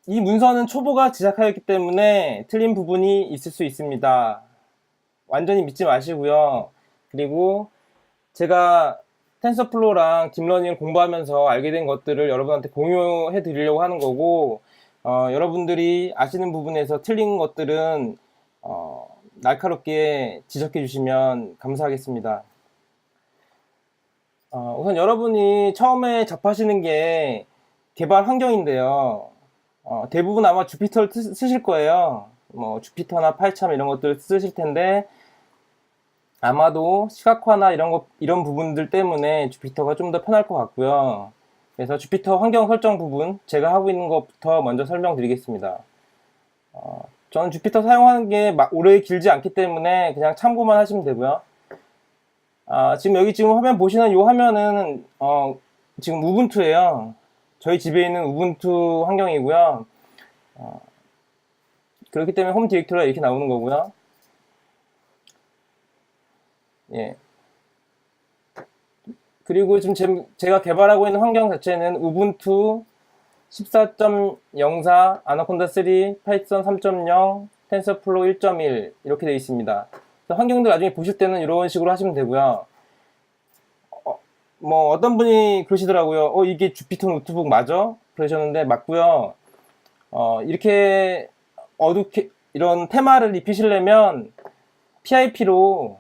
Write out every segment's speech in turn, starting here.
이 문서는 초보가 제작하였기 때문에 틀린 부분이 있을 수 있습니다. 완전히 믿지 마시고요. 그리고 제가 텐서플로우랑 딥러닝을 공부하면서 알게 된 것들을 여러분한테 공유해 드리려고 하는 거고, 여러분들이 아시는 부분에서 틀린 것들은 날카롭게 지적해 주시면 감사하겠습니다. 우선 여러분이 처음에 접하시는 게 개발 환경인데요. 대부분 아마 주피터를 쓰실 거예요. 뭐 주피터나 파이참 이런 것들 쓰실 텐데, 아마도 시각화나 이런 부분들 때문에 주피터가 좀 더 편할 것 같고요. 그래서 주피터 환경 설정 부분 제가 하고 있는 것부터 먼저 설명드리겠습니다. 저는 주피터 사용하는 게 오래 길지 않기 때문에 그냥 참고만 하시면 되고요. 지금 화면 보시는 이 화면은 지금 우분투예요. 저희 집에 있는 우분투 환경이고요. 그렇기 때문에 홈 디렉토리가 이렇게 나오는 거고요. 예. 그리고 지금 제가 개발하고 있는 환경 자체는 우분투 14.04, 아나콘다 3, 파이썬 3.0, 텐서플로우 1.1 이렇게 되어 있습니다. 환경들 나중에 보실 때는 이런 식으로 하시면 되고요. 뭐 어떤 분이 그러시더라고요. 이게 주피터 노트북 맞아? 그러셨는데 맞고요. 이렇게 어둡게 이런 테마를 입히시려면 PIP로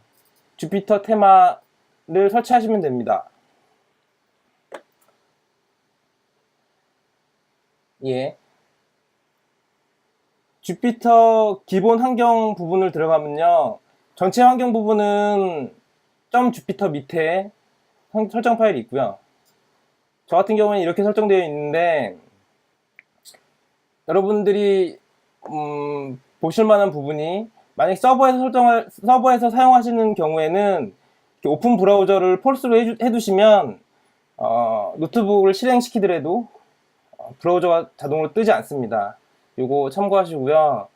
주피터 테마를 설치하시면 됩니다. 예. 주피터 기본 환경 부분을 들어가면요. 전체 환경 부분은 .주피터 밑에 설정 파일이 있고요. 저 같은 경우는 이렇게 설정되어 있는데, 여러분들이 보실 만한 부분이, 만약 서버에서 사용하시는 경우에는 오픈 브라우저를 폴스로 해두시면 노트북을 실행시키더라도 브라우저가 자동으로 뜨지 않습니다. 요거 참고하시고요.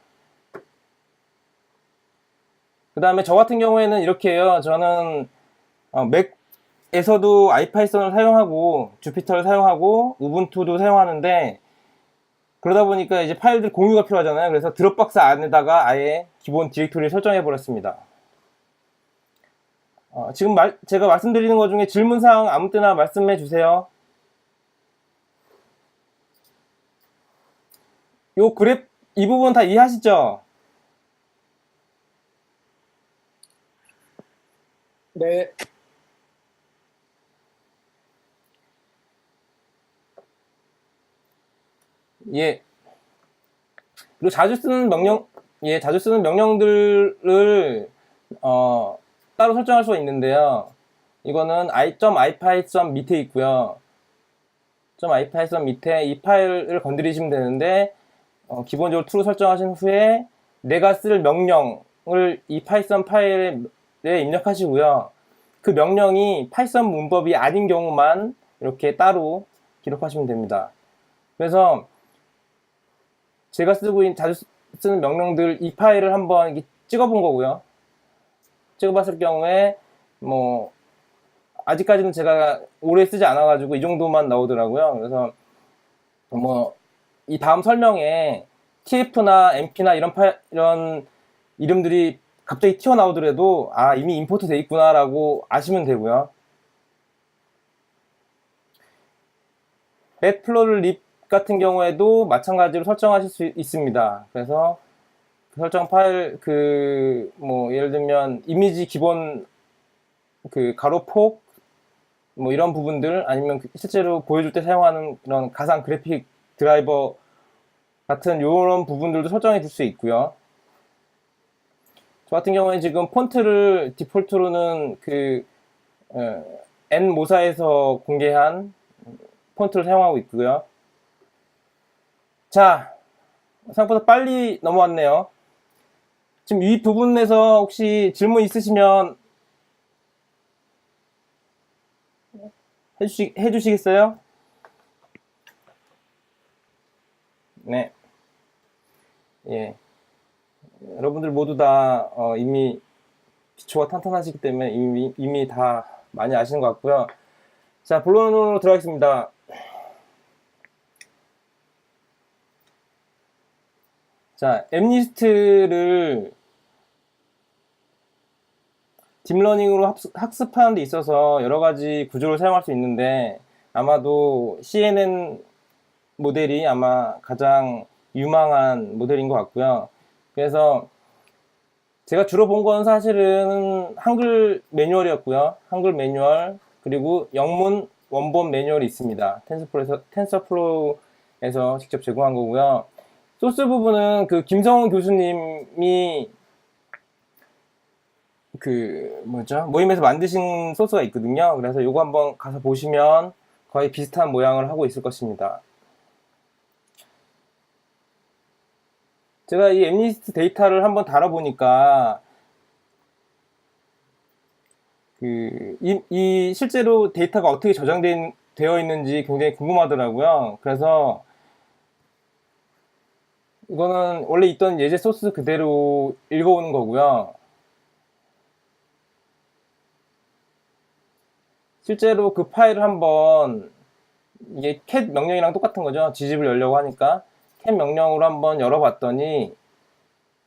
그 다음에 저 같은 경우에는 이렇게 해요. 저는 맥에서도 아이파이썬을 사용하고 주피터를 사용하고 우분투도 사용하는데, 그러다 보니까 이제 파일들 공유가 필요하잖아요. 그래서 드롭박스 안에다가 아예 기본 디렉토리를 설정해 버렸습니다. 지금 제가 말씀드리는 것 중에 질문사항 아무 때나 말씀해 주세요. 이 부분 다 이해하시죠? 네. 예. 그리고 자주 쓰는 명령들을 따로 설정할 수가 있는데요. 이거는 i.ipython 밑에 있고요. .ipython 밑에 이 파일을 건드리시면 되는데, 기본적으로 true 설정하신 후에 내가 쓸 명령을 이 파이썬 파일에 입력하시고요. 그 명령이 파이썬 문법이 아닌 경우만 이렇게 따로 기록하시면 됩니다. 그래서 제가 자주 쓰는 명령들 이 파일을 한번 찍어본 거고요. 찍어봤을 경우에 뭐 아직까지는 제가 오래 쓰지 않아가지고 이 정도만 나오더라고요. 그래서 뭐 이 다음 설명에 tf나 mp나 이런 이름들이 갑자기 튀어나오더라도 이미 임포트 돼 있구나라고 아시면 되고요. matplotlib 같은 경우에도 마찬가지로 설정하실 수 있습니다. 그래서 그 설정 파일 뭐 예를 들면 이미지 기본 가로폭 뭐 이런 부분들, 아니면 실제로 보여줄 때 사용하는 그런 가상 그래픽 드라이버 같은 이런 부분들도 설정해 줄 수 있고요. 저 같은 경우에 지금 폰트를 디폴트로는 N 모사에서 공개한 폰트를 사용하고 있고요. 자, 생각보다 빨리 넘어왔네요. 지금 이 부분에서 혹시 질문 있으시면 해주시겠어요? 네. 예. 여러분들 모두 다 이미 기초가 탄탄하시기 때문에 이미 다 많이 아시는 것 같고요. 자, 본론으로 들어가겠습니다. 자, 앱리스트를 딥러닝으로 학습하는 데 있어서 여러 가지 구조를 사용할 수 있는데, 아마도 CNN 모델이 아마 가장 유망한 모델인 것 같고요. 그래서 제가 주로 본 건 사실은 한글 매뉴얼이었고요. 한글 매뉴얼, 그리고 영문 원본 매뉴얼이 있습니다. 텐서플로우에서 직접 제공한 거고요. 소스 부분은 그 김성훈 교수님이 그 뭐죠? 모임에서 만드신 소스가 있거든요. 그래서 요거 한번 가서 보시면 거의 비슷한 모양을 하고 있을 것입니다. 제가 이 엠리스트 데이터를 한번 다뤄보니까 이 실제로 데이터가 어떻게 저장되어 있는지 굉장히 궁금하더라고요. 그래서 이거는 원래 있던 예제 소스 그대로 읽어오는 거고요. 실제로 그 파일을 한번, 이게 cat 명령이랑 똑같은 거죠. 지집을 열려고 하니까 cat 명령으로 한번 열어봤더니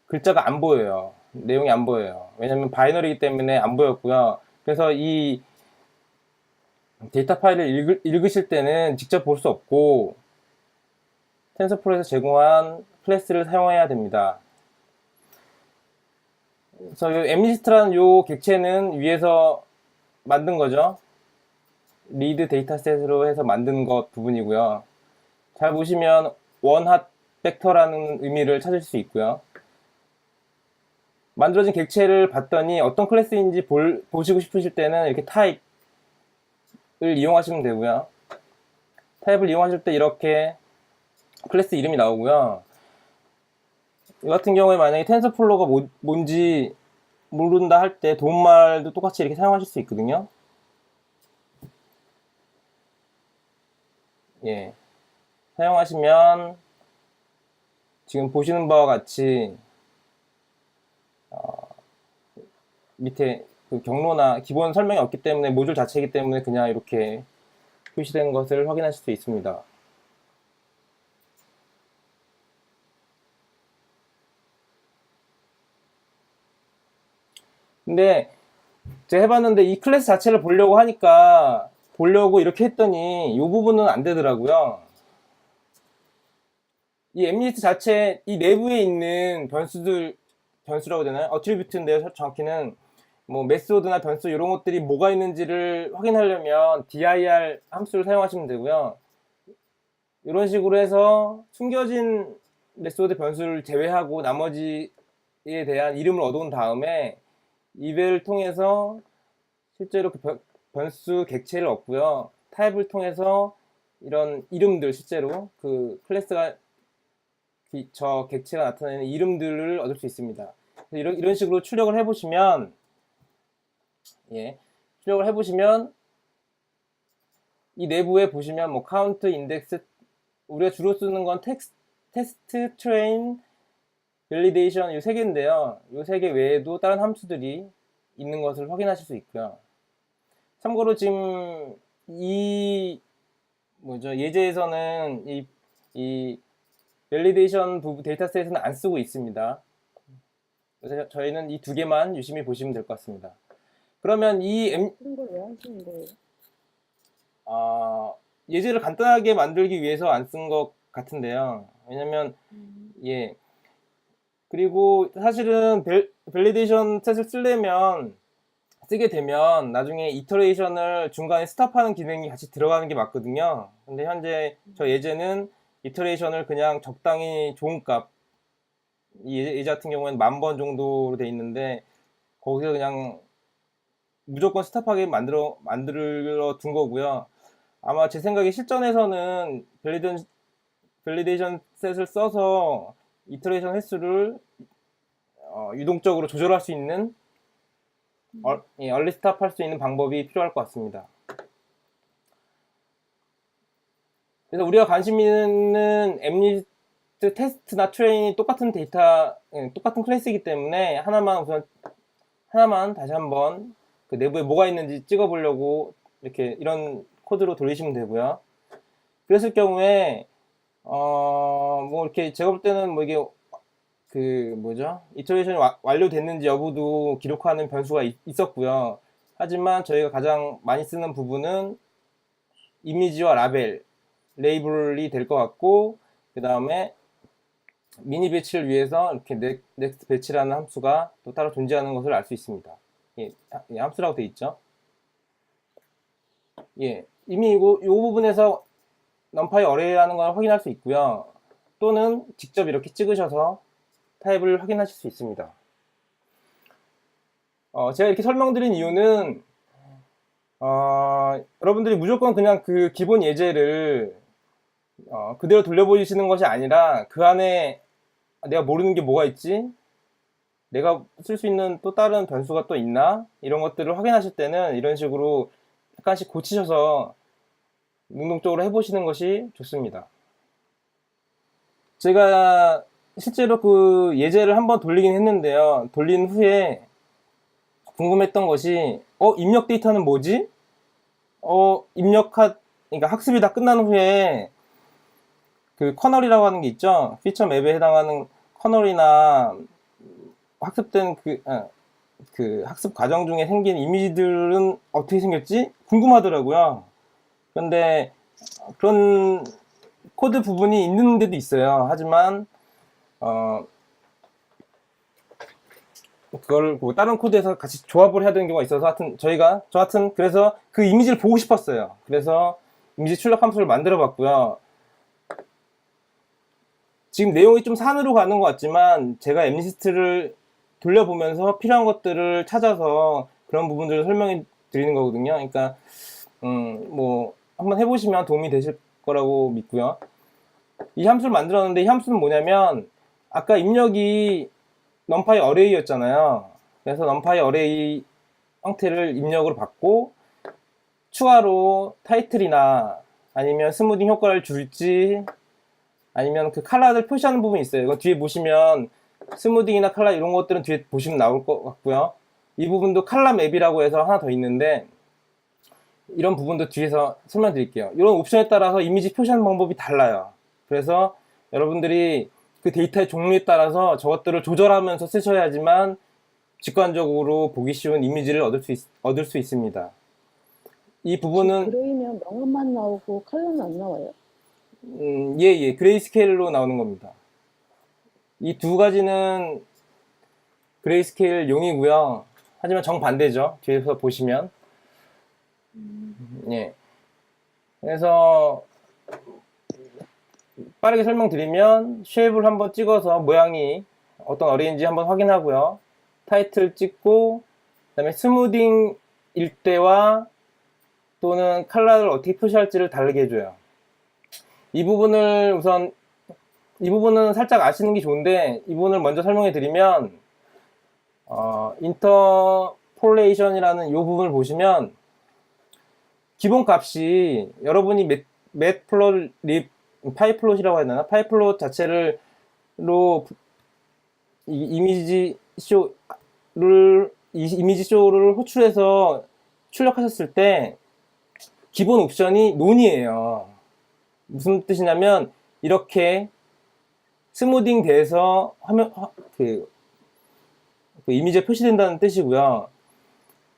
글자가 안 보여요. 내용이 안 보여요. 왜냐면 바이너리이기 때문에 안 보였고요. 그래서 이 데이터 파일을 읽으실 때는 직접 볼 수 없고 텐서플로우에서 제공한 클래스를 사용해야 됩니다. 그래서 이 엠리스트라는 요 객체는 위에서 만든 거죠. 리드 데이터셋으로 해서 만든 것 부분이고요. 잘 보시면 원핫 벡터라는 의미를 찾을 수 있고요. 만들어진 객체를 봤더니 어떤 클래스인지 보시고 싶으실 때는 이렇게 타입을 이용하시면 되고요. 타입을 이용하실 때 이렇게 클래스 이름이 나오고요. 이 같은 경우에 만약에 텐서플로우가 뭔지 모른다 할 때 도움말도 똑같이 이렇게 사용하실 수 있거든요. 예. 사용하시면 지금 보시는 바와 같이 밑에 그 경로나 기본 설명이 없기 때문에 모듈 자체이기 때문에 그냥 이렇게 표시된 것을 확인하실 수 있습니다. 근데 제가 해봤는데 이 클래스 자체를 보려고 이렇게 했더니 이 부분은 안 되더라고요. 이 엠리스트 자체 이 내부에 있는 변수라고 해야 되나요? 어트리뷰트인데요. 정확히는 뭐 메소드나 변수 이런 것들이 뭐가 있는지를 확인하려면 dir 함수를 사용하시면 되고요. 이런 식으로 해서 숨겨진 메소드 변수를 제외하고 나머지에 대한 이름을 얻어온 다음에 이벨을 통해서 실제로 그 변수 객체를 얻고요. 타입을 통해서 이런 이름들, 실제로 그 클래스가 저 객체가 나타내는 이름들을 얻을 수 있습니다. 이런 식으로 출력을 해보시면, 예, 출력을 해보시면 이 내부에 보시면 뭐 카운트, 인덱스, 우리가 주로 쓰는 건 테스트, 트레인, 밸리데이션 이 세 개인데요. 이 세 개 외에도 다른 함수들이 있는 것을 확인하실 수 있고요. 참고로 지금 예제에서는 이 밸리데이션 부분 데이터셋은 안 쓰고 있습니다. 그래서 저희는 이 두 개만 유심히 보시면 될 것 같습니다. 그러면 이런 걸 왜 하시는 거예요? 예제를 간단하게 만들기 위해서 안 쓴 것 같은데요. 왜냐면 예, 그리고 사실은 밸리데이션 셋을 쓰게 되면 나중에 이터레이션을 중간에 스탑하는 기능이 같이 들어가는 게 맞거든요. 근데 현재 저 예제는 이터레이션을 그냥 적당히 좋은 값, 이 예제 같은 경우에는 10,000번 정도로 돼 있는데 거기서 그냥 무조건 스탑하게 만들어 둔 거고요. 아마 제 생각에 실전에서는 밸리데이션 셋을 써서 이터레이션 횟수를 유동적으로 조절할 수 있는 얼리 스탑 할 수 있는 방법이 필요할 것 같습니다. 그래서 우리가 관심 있는 엠리스트 테스트나 트레인이 똑같은 똑같은 클래스이기 때문에 하나만 다시 한번 그 내부에 뭐가 있는지 찍어보려고 이런 코드로 돌리시면 되고요. 그랬을 경우에 뭐 이렇게 제가 볼 때는 뭐 이게 뭐죠? 이터레이션이 완료됐는지 여부도 기록하는 변수가 있었고요. 하지만 저희가 가장 많이 쓰는 부분은 이미지와 라벨, 레이블이 될 것 같고, 그 다음에 미니 배치를 위해서 이렇게 넥스트 배치라는 함수가 또 따로 존재하는 것을 알 수 있습니다. 예, 함수라고 되어 있죠. 예, 이미 이 부분에서 numpy 어레이라는 걸 확인할 수 있고요. 또는 직접 이렇게 찍으셔서 타입을 확인하실 수 있습니다. 제가 이렇게 설명드린 이유는 여러분들이 무조건 그냥 그 기본 예제를 그대로 돌려보시는 것이 아니라 그 안에 내가 모르는 게 뭐가 있지? 내가 쓸 수 있는 또 다른 변수가 또 있나? 이런 것들을 확인하실 때는 이런 식으로 약간씩 고치셔서 능동적으로 해보시는 것이 좋습니다. 제가 실제로 그 예제를 한번 돌리긴 했는데요. 돌린 후에 궁금했던 것이 입력 데이터는 뭐지? 그러니까 학습이 다 끝난 후에 그 커널이라고 하는 게 있죠. 피처 맵에 해당하는 커널이나 학습된 그 학습 과정 중에 생긴 이미지들은 어떻게 생겼지? 궁금하더라고요. 그런데 그런 코드 부분이 있는 데도 있어요. 하지만 그걸 뭐 다른 코드에서 같이 조합을 해야 되는 경우가 있어서 저 하여튼 그래서 그 이미지를 보고 싶었어요. 그래서 이미지 출력 함수를 만들어 봤고요. 지금 내용이 좀 산으로 가는 것 같지만 제가 엠리스트를 돌려보면서 필요한 것들을 찾아서 그런 부분들을 설명해 드리는 거거든요. 그러니까 뭐 한번 해보시면 도움이 되실 거라고 믿고요. 이 함수를 만들었는데 이 함수는 뭐냐면 아까 입력이 numpy 어레이였잖아요. 그래서 numpy 어레이 형태를 입력으로 받고 추가로 타이틀이나 아니면 스무딩 효과를 줄지 아니면 그 컬러를 표시하는 부분이 있어요. 이거 뒤에 보시면 스무딩이나 컬러 이런 것들은 뒤에 보시면 나올 것 같고요. 이 부분도 컬러 맵이라고 해서 하나 더 있는데 이런 부분도 뒤에서 설명드릴게요. 이런 옵션에 따라서 이미지 표시하는 방법이 달라요. 그래서 여러분들이 그 데이터의 종류에 따라서 저것들을 조절하면서 쓰셔야지만 직관적으로 보기 쉬운 이미지를 얻을 수 있습니다. 이 부분은 그레이면 명암만 나오고 컬러는 안 나와요? 예, 그레이스케일로 나오는 겁니다. 이 두 가지는 그레이스케일용이고요. 하지만 정반대죠. 뒤에서 보시면. 예. 그래서 빠르게 설명드리면 쉐입을 한번 찍어서 모양이 어떤 어레인지 한번 확인하고요. 타이틀 찍고 그다음에 스무딩일 때와 또는 컬러를 어떻게 표시할지를 다르게 해줘요. 이 부분은 살짝 아시는 게 좋은데 이 부분을 먼저 설명해 드리면 인터폴레이션이라는 이 부분을 보시면 기본 값이 여러분이 파이플롯이라고 해야 되나? 파이플롯 자체로 이미지 쇼를 호출해서 출력하셨을 때 기본 옵션이 논이에요. 무슨 뜻이냐면 이렇게 스무딩 돼서 그 이미지가 표시된다는 뜻이고요.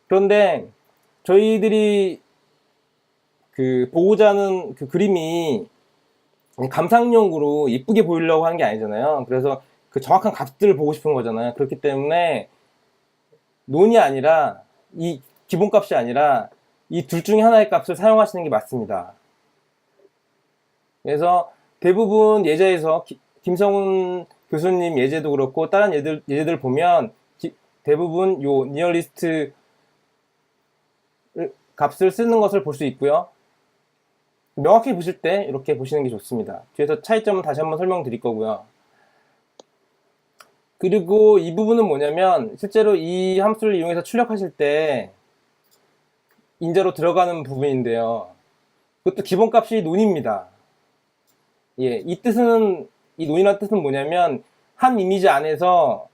그런데 저희들이 보고자 하는 그 그림이 감상용으로 이쁘게 보이려고 하는 게 아니잖아요. 그래서 그 정확한 값들을 보고 싶은 거잖아요. 그렇기 때문에 논이 아니라 이 기본 값이 아니라 이 둘 중에 하나의 값을 사용하시는 게 맞습니다. 그래서 대부분 예제에서 김성훈 교수님 예제도 그렇고 다른 예제들 보면 대부분 요 니어리스트 값을 쓰는 것을 볼 수 있고요. 명확히 보실 때 이렇게 보시는 게 좋습니다. 뒤에서 차이점은 다시 한번 설명드릴 거고요. 그리고 이 부분은 뭐냐면 실제로 이 함수를 이용해서 출력하실 때 인자로 들어가는 부분인데요. 그것도 기본값이 논입니다. 예, 이 논이라는 뜻은 뭐냐면 한 이미지 안에서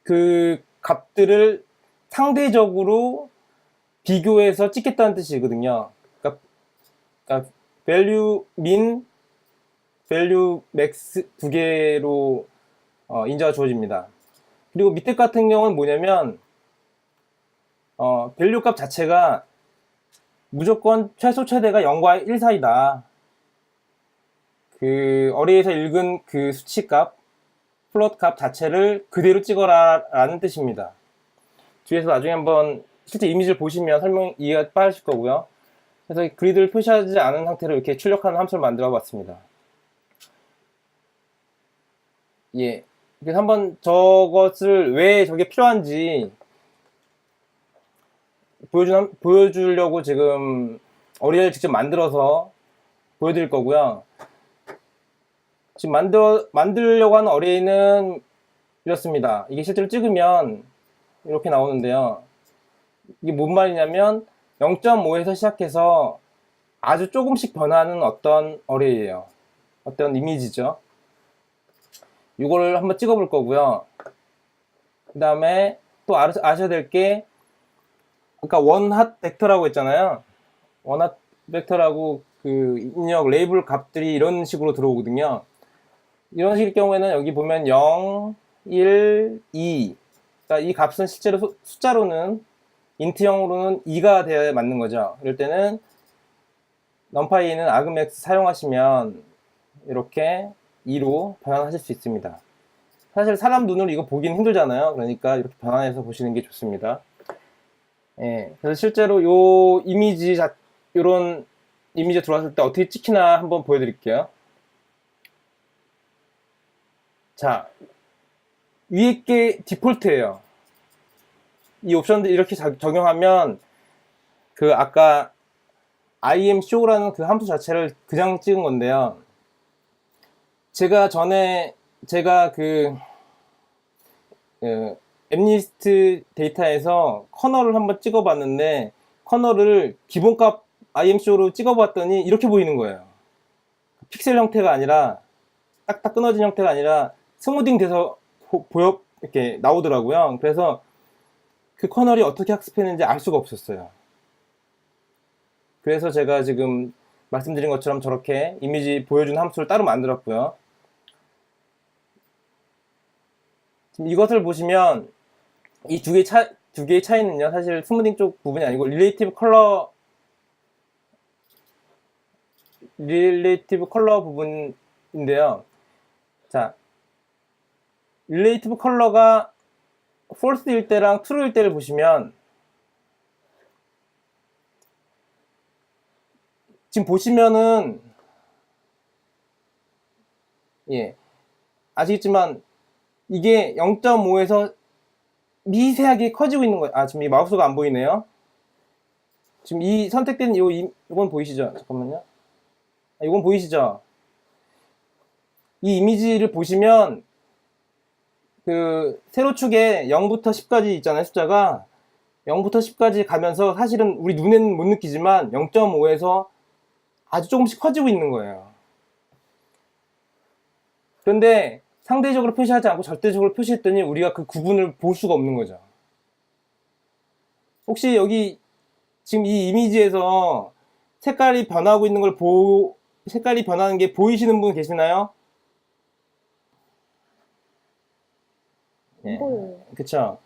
그 값들을 상대적으로 비교해서 찍겠다는 뜻이거든요. 그러니까 value min, value max 두 개로 인자가 주어집니다. 그리고 밑에 같은 경우는 뭐냐면 밸류 값 자체가 무조건 최소 최대가 0과 1 사이다. 그 어레이에서 읽은 그 수치값, 플롯 값 자체를 그대로 찍어라 라는 뜻입니다. 뒤에서 나중에 한번 실제 이미지를 보시면 설명 이해가 빠르실 거고요. 그래서 그리드를 표시하지 않은 상태로 이렇게 출력하는 함수를 만들어 봤습니다. 예. 그래서 한번 저것을 왜 저게 필요한지 보여주려고 지금 어레이를 직접 만들어서 보여드릴 거고요. 지금 만들려고 하는 어레이는 이렇습니다. 이게 실제로 찍으면 이렇게 나오는데요. 이게 뭔 말이냐면 0.5에서 시작해서 아주 조금씩 변하는 어떤 어레이예요. 어떤 이미지죠. 이걸 한번 찍어 볼 거고요. 그 다음에 또 아셔야 될 게 아까 원핫 벡터라고 했잖아요. 원핫 벡터라고 그 입력 레이블 값들이 이런 식으로 들어오거든요. 이런 식일 경우에는 여기 보면 0, 1, 2. 그러니까 이 값은 실제로 숫자로는 인트형으로는 2가 되어야 맞는 거죠. 이럴 때는 numpy는 argmax 사용하시면 이렇게 2로 변환하실 수 있습니다. 사실 사람 눈으로 이거 보기는 힘들잖아요. 그러니까 이렇게 변환해서 보시는 게 좋습니다. 예, 그래서 실제로 요 이미지 요런 이미지 들어왔을 때 어떻게 찍히나 한번 보여드릴게요. 자, 위에 게 디폴트예요. 이 옵션들 이렇게 적용하면 그 아까 imshow라는 그 함수 자체를 그냥 찍은 건데요. 제가 앱리스트 데이터에서 커널을 한번 찍어봤는데 커널을 기본값 imshow로 찍어봤더니 이렇게 보이는 거예요. 픽셀 형태가 아니라 딱딱 끊어진 형태가 아니라 스무딩 돼서 이렇게 나오더라고요. 그래서 그 커널이 어떻게 학습했는지 알 수가 없었어요. 그래서 제가 지금 말씀드린 것처럼 저렇게 이미지 보여준 함수를 따로 만들었고요. 지금 이것을 보시면 이 두 개의 차이는요, 사실 스무딩 쪽 부분이 아니고 릴레이티브 컬러 부분인데요. 자, 릴레이티브 컬러가 false일 때랑 true일 때를 보시면 지금 보시면은 예, 아시겠지만 이게 0.5에서 미세하게 커지고 있는 거예요. 지금 이 마우스가 안 보이네요. 지금 이 선택된 이건 보이시죠? 잠깐만요. 이건 보이시죠? 이 이미지를 보시면 그 세로축에 0부터 10까지 있잖아요. 숫자가 0부터 10까지 가면서 사실은 우리 눈에는 못 느끼지만 0.5에서 아주 조금씩 커지고 있는 거예요. 그런데 상대적으로 표시하지 않고 절대적으로 표시했더니 우리가 그 구분을 볼 수가 없는 거죠. 혹시 여기 지금 이 이미지에서 색깔이 변하고 있는 걸 색깔이 변하는 게 보이시는 분 계시나요? 안 보여요. 그쵸.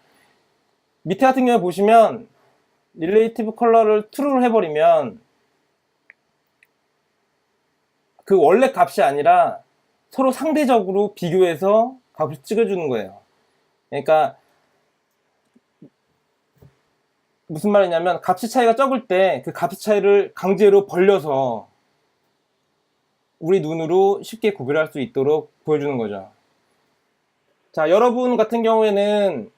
밑에 같은 경우에 보시면 릴레이티브 컬러를 true로 해버리면 그 원래 값이 아니라 서로 상대적으로 비교해서 값을 찍어주는 거예요. 그러니까 무슨 말이냐면 값의 차이가 적을 때 그 값의 차이를 강제로 벌려서 우리 눈으로 쉽게 구별할 수 있도록 보여주는 거죠. 자, 여러분 같은 경우에는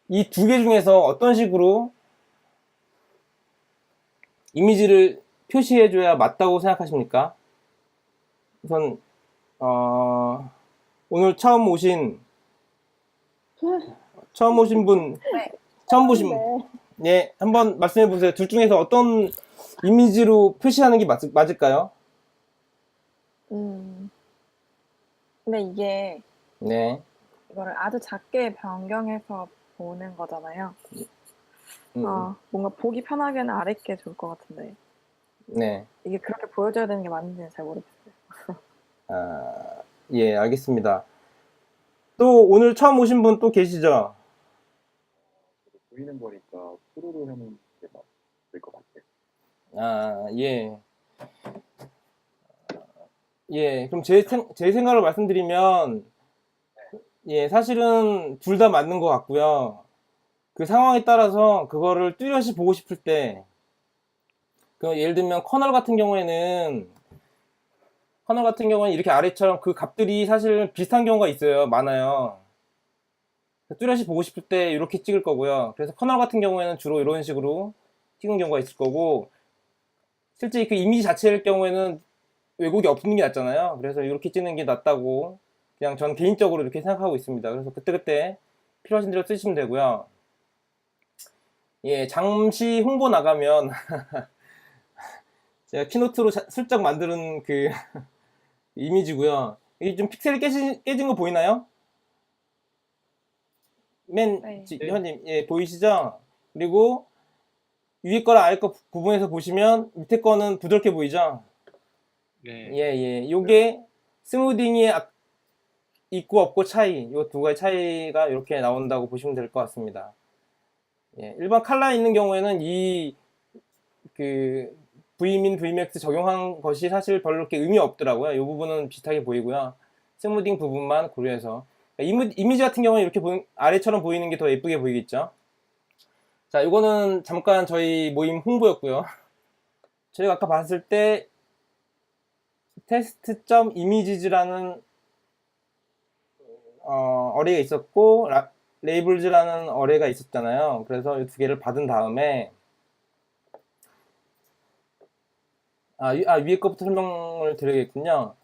이 두 개 중에서 어떤 식으로 이미지를 표시해줘야 맞다고 생각하십니까? 우선 오늘 처음 오신 분, 처음 보신 분, 예, 한번 말씀해 보세요. 둘 중에서 어떤 이미지로 표시하는 게 맞을까요? 근데 이게 네. 이거를 아주 작게 변경해서 보는 거잖아요. 뭔가 보기 편하게는 아래 게 좋을 것 같은데. 네. 이게 그렇게 보여줘야 되는 게 맞는지는 잘 모르겠어요. 예, 알겠습니다. 또 오늘 처음 오신 분 또 계시죠? 보이는 거니까 프로로 하는 게 맞을 것 같아요. 아, 예. 예, 그럼 제 생각을 말씀드리면, 예, 사실은 둘 다 맞는 것 같고요. 그 상황에 따라서 그거를 뚜렷이 보고 싶을 때, 그 예를 들면 커널 같은 경우는 이렇게 아래처럼 그 값들이 사실 비슷한 경우가 있어요. 많아요. 뚜렷이 보고 싶을 때 이렇게 찍을 거고요. 그래서 커널 같은 경우에는 주로 이런 식으로 찍는 경우가 있을 거고, 실제 그 이미지 자체일 경우에는 왜곡이 없는 게 낫잖아요. 그래서 이렇게 찍는 게 낫다고 그냥 전 개인적으로 이렇게 생각하고 있습니다. 그래서 그때그때 필요하신 대로 쓰시면 되고요. 예, 잠시 홍보 나가면 제가 키노트로 슬쩍 만드는 그 이미지고요. 이게 좀 픽셀이 깨진 거 보이나요? 네. 현님, 예, 보이시죠? 그리고 위에 거랑 아래 거 구분해서 보시면 밑에 거는 부드럽게 보이죠? 네. 예, 예. 요게 스무딩이 있고 없고 차이, 요 두 가지 차이가 이렇게 나온다고 보시면 될 것 같습니다. 예, 일반 칼라 있는 경우에는 그 Vmin, Vmax 적용한 것이 사실 별로 그렇게 의미 없더라고요. 이 부분은 비슷하게 보이고요. 스무딩 부분만 고려해서. 이미지 같은 경우는 이렇게 아래처럼 보이는 게 더 예쁘게 보이겠죠. 자, 이거는 잠깐 저희 모임 홍보였고요. 저희가 아까 봤을 때 test.images라는 어레이가 있었고 레이블즈라는 어레이가 있었잖아요. 그래서 이 두 개를 받은 다음에 위에 것부터 설명을 드려야겠군요.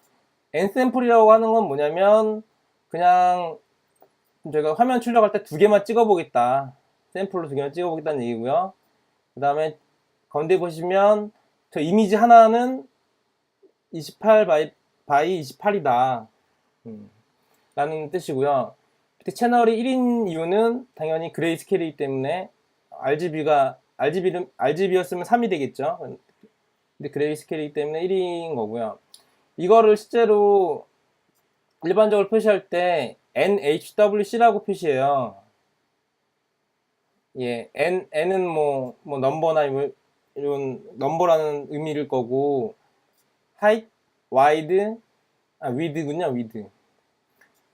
n샘플이라고 하는 건 뭐냐면 그냥 저희가 화면 출력할 때 두 개만 찍어보겠다. 샘플로 두 개만 찍어보겠다는 얘기고요. 그 다음에 가운데 보시면 저 이미지 하나는 28 바이 28이다. 라는 뜻이고요. 밑에 채널이 1인 이유는 당연히 그레이스케일이기 때문에 RGB였으면 3이 되겠죠. 근데 그레이스케일이기 때문에 1인 거고요. 이거를 실제로 일반적으로 표시할 때 NHWC라고 표시해요. 예, N은 뭐 넘버나 이런 넘버라는 의미일 거고, height, wide, width군요, width.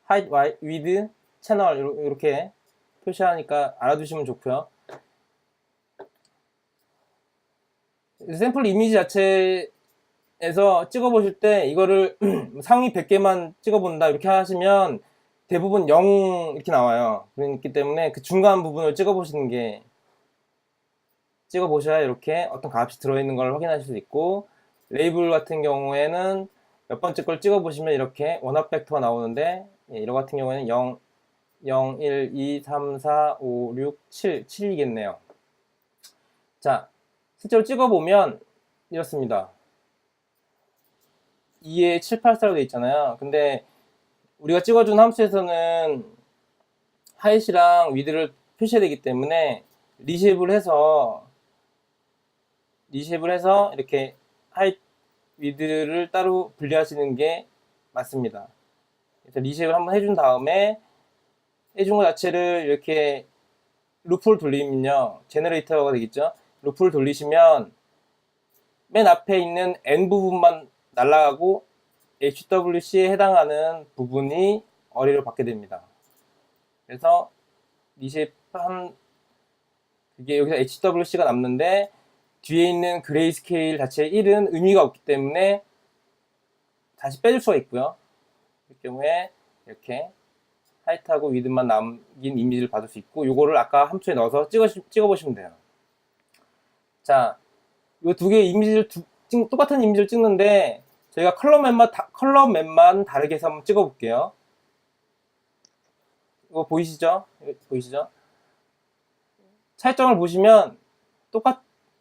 height, width, 채널 이렇게 표시하니까 알아두시면 좋고요. 샘플 이미지 자체에서 찍어보실 때 이거를 상위 100개만 찍어본다 이렇게 하시면 대부분 0 이렇게 나와요. 그렇기 때문에 그 중간 부분을 찍어보셔야 이렇게 어떤 값이 들어있는 걸 확인하실 수 있고, 레이블 같은 경우에는 몇 번째 걸 찍어보시면 이렇게 원합 벡터가 나오는데, 이거 같은 경우에는 0, 1, 2, 3, 4, 5, 6, 7이겠네요. 자, 실제로 찍어보면 이렇습니다. 2에 7, 8, 4로 되어 있잖아요. 근데 우리가 찍어준 함수에서는 하이트랑 위드를 표시해야 되기 때문에 리쉐입을 해서 이렇게 하이트, 위드를 따로 분리하시는 게 맞습니다. 그래서 리쉐입을 한번 해준 다음에 해준 것 자체를 이렇게 루프를 돌리면요, 제너레이터가 되겠죠. 루프를 돌리시면 맨 앞에 있는 N 부분만 날아가고 HWC에 해당하는 부분이 어뢰를 받게 됩니다. 그래서 리쉐입한 그게 여기서 HWC가 남는데 뒤에 있는 그레이스케일 자체의 1은 의미가 없기 때문에 다시 빼줄 수가 있고요. 그 경우에 이렇게 하이트하고 위드만 남긴 이미지를 받을 수 있고, 요거를 아까 함수에 넣어서 찍어보시면 돼요. 자, 요 두 개의 이미지를 똑같은 이미지를 찍는데 저희가 컬러 맵만 다르게 해서 한번 찍어볼게요. 이거 보이시죠? 차이점을 보시면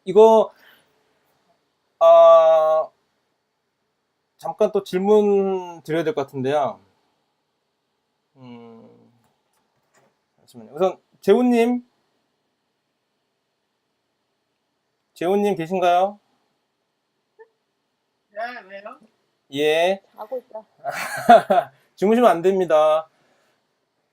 이거 잠깐 또 질문 드려야 될 것 같은데요. 잠시만요. 우선 재훈님 계신가요? 네, 왜요? 예. 자고 있다. 주무시면 안 됩니다.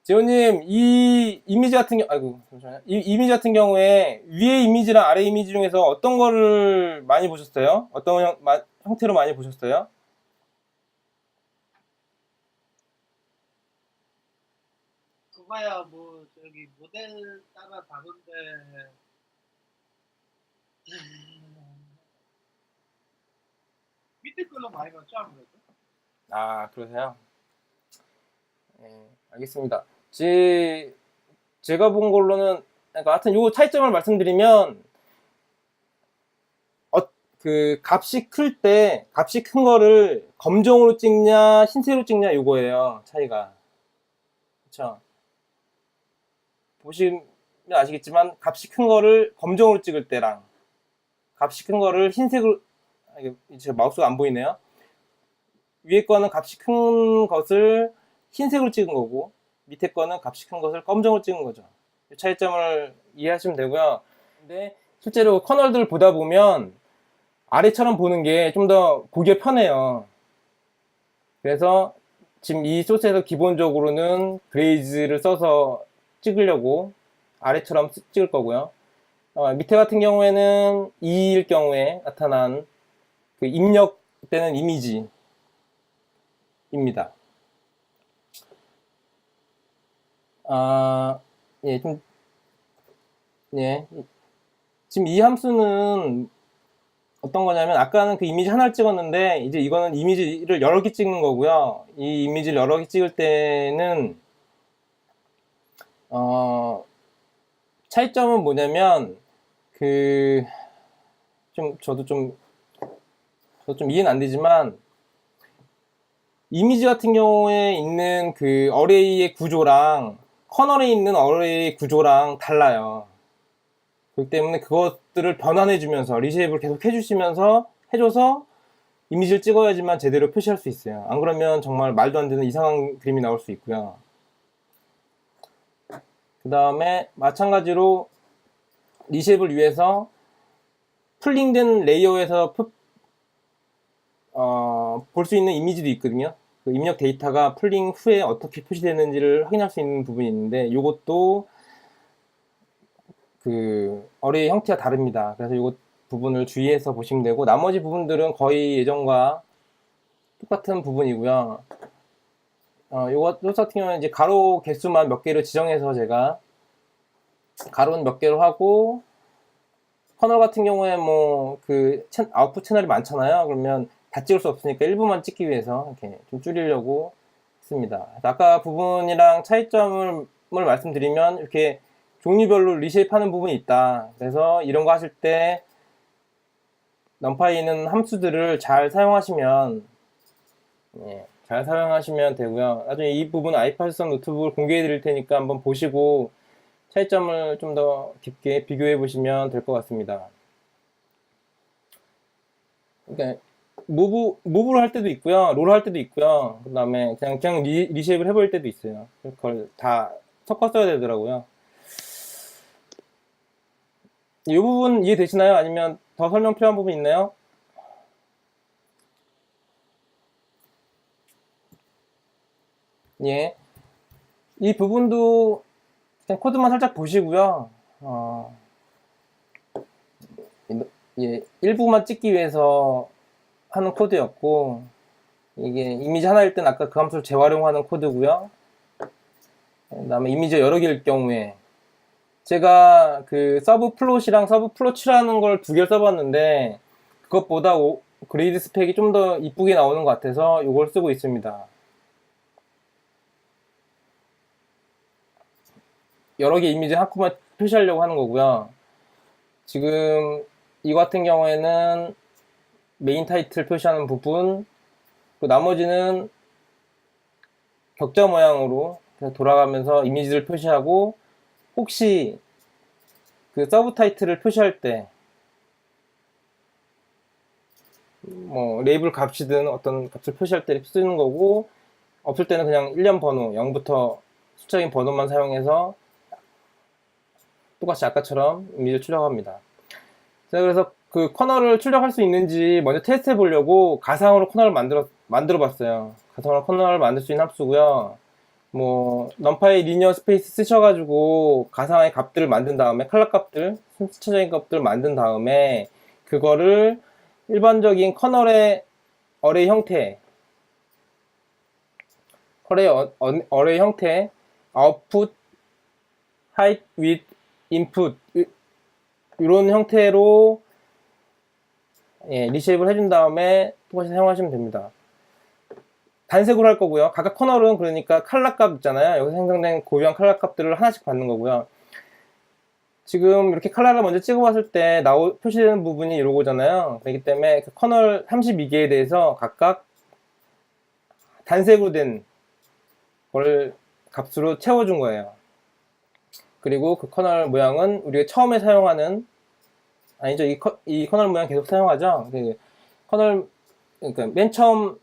재호님, 이 이미지 같은 아이고, 잠시만요. 이 이미지 같은 경우에 위에 이미지랑 아래 이미지 중에서 어떤 거를 많이 보셨어요? 어떤 형태로 많이 보셨어요? 그거야 뭐 저기 모델 따라 다른데 밑에 걸로 많이 봤죠 아무래도. 아, 그러세요? 네, 알겠습니다. 제가 본 걸로는, 그러니까 하여튼 요 차이점을 말씀드리면, 그 값이 큰 거를 검정으로 찍냐, 흰색으로 찍냐, 요거예요, 차이가. 그쵸? 보시면 아시겠지만, 값이 큰 거를 검정으로 찍을 때랑, 값이 큰 거를 흰색으로, 이게 제 마우스가 안 보이네요. 위에 거는 값이 큰 것을 흰색으로 찍은 거고, 밑에 거는 값이 큰 것을 검정으로 찍은 거죠. 이 차이점을 이해하시면 되고요. 근데 실제로 커널들을 보다 보면 아래처럼 보는 게 좀 더 보기가 편해요. 그래서 지금 이 소스에서 기본적으로는 그레이즈를 써서 찍으려고 아래처럼 찍을 거고요. 밑에 같은 경우에는 2일 경우에 나타난 그 입력되는 이미지입니다. 예, 예. 지금 이 함수는 어떤 거냐면, 아까는 그 이미지 하나를 찍었는데, 이제 이거는 이미지를 여러 개 찍는 거고요. 이 이미지를 여러 개 찍을 때는, 차이점은 뭐냐면, 저도 좀 이해는 안 되지만, 이미지 같은 경우에 있는 그 어레이의 구조랑, 커널에 있는 어레이의 구조랑 달라요. 그렇기 때문에 그것들을 변환해주면서 리쉐입을 계속 해줘서 이미지를 찍어야지만 제대로 표시할 수 있어요. 안 그러면 정말 말도 안 되는 이상한 그림이 나올 수 있고요. 그 다음에 마찬가지로 리쉐입을 위해서 풀링된 레이어에서 볼 수 있는 이미지도 있거든요. 그 입력 데이터가 풀링 후에 어떻게 표시되는지를 확인할 수 있는 부분이 있는데, 이것도 그 어레이 형태가 다릅니다. 그래서 이 부분을 주의해서 보시면 되고, 나머지 부분들은 거의 예전과 똑같은 부분이고요. 요거 같은 경우는 이제 가로 개수만 몇 개를 지정해서 제가 가로는 몇 개로 하고, 커널 같은 경우에 뭐 그 아웃풋 채널이 많잖아요. 그러면 다 찍을 수 없으니까 일부만 찍기 위해서 이렇게 좀 줄이려고 했습니다. 아까 부분이랑 차이점을 말씀드리면, 이렇게 종류별로 리쉐입하는 부분이 있다. 그래서 이런 거 하실 때 넘파이는 함수들을 잘 사용하시면 되고요. 나중에 이 부분 아이파이썬 노트북을 공개해 드릴 테니까 한번 보시고 차이점을 좀 더 깊게 비교해 보시면 될 것 같습니다. 그러니까 무브를 할 때도 있고요, 롤 할 때도 있고요. 그 다음에 그냥 리쉐입을 해볼 때도 있어요. 그걸 다 섞어 써야 되더라고요. 이 부분 이해되시나요? 아니면 더 설명 필요한 부분 있나요? 예. 이 부분도 그냥 코드만 살짝 보시고요. 예, 일부만 찍기 위해서 하는 코드였고, 이게 이미지 하나일 땐 아까 그 함수를 재활용하는 코드고요. 그 다음에 이미지 여러 개일 경우에 제가 그 서브 플롯이랑 서브 플롯이라는 걸 두 개를 써봤는데, 그것보다 그레이드 스펙이 좀 더 이쁘게 나오는 것 같아서 이걸 쓰고 있습니다. 여러 개 이미지 한꺼번에 표시하려고 하는 거고요. 지금 이거 같은 경우에는 메인 타이틀 표시하는 부분, 그리고 나머지는 격자 모양으로 돌아가면서 이미지를 표시하고, 혹시 그 서브 타이틀을 표시할 때 뭐 레이블 값이든 어떤 값을 표시할 때 쓰는 거고, 없을 때는 그냥 일련 번호 0부터 숫자인 번호만 사용해서 똑같이 아까처럼 이미지를 출력합니다. 제가 그래서 그 커널을 출력할 수 있는지 먼저 테스트 해 보려고 가상으로 커널을 만들어 봤어요. 가상으로 커널을 만들 수 있는 함수고요. 뭐 넘파이 리니어 스페이스 쓰셔가지고 가상의 값들을 만든 다음에 컬러 값들, 순차적인 값들을 만든 다음에 그거를 일반적인 커널의 어레이 형태, 어레이 형태, 아웃풋, height, width, input 이런 형태로 리쉐입을 해준 다음에 똑같이 사용하시면 됩니다. 단색으로 할 거고요. 각각 커널은 그러니까 컬러 값 있잖아요. 여기서 생성된 고유한 컬러 값들을 하나씩 받는 거고요. 지금 이렇게 컬러를 먼저 찍어봤을 때 표시되는 부분이 이러고잖아요. 그렇기 때문에 그 커널 32개에 대해서 각각 단색으로 된 걸 값으로 채워준 거예요. 그리고 그 커널 모양은 우리가 처음에 사용하는, 아니죠, 이 커널 모양 계속 사용하죠. 그 커널, 그러니까 맨 처음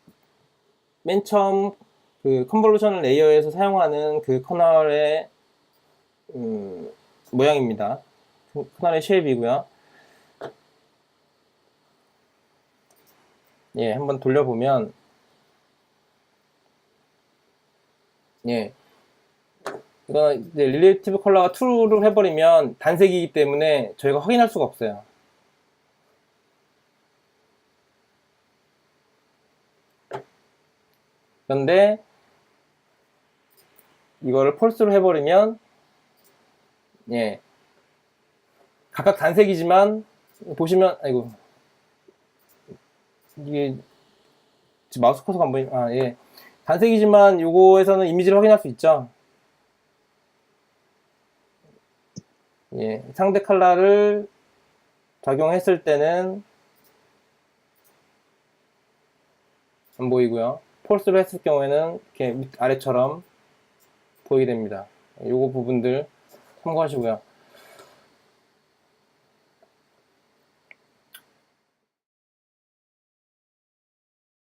그 컨볼루션 레이어에서 사용하는 그 커널의 모양입니다. 커널의 쉐입이고요. 예, 한번 돌려보면, 예, 이거는 이제 릴레이티브 컬러가 true를 해버리면 단색이기 때문에 저희가 확인할 수가 없어요. 그런데 이거를 false로 해버리면, 예, 각각 단색이지만 보시면, 아이고, 이게 마우스 커서가 안 보이네. 예, 단색이지만 요거에서는 이미지를 확인할 수 있죠. 예, 상대 컬러를 적용했을 때는 안 보이고요. 폴스로 했을 경우에는 이렇게 아래처럼 보이게 됩니다. 요거 부분들 참고하시고요.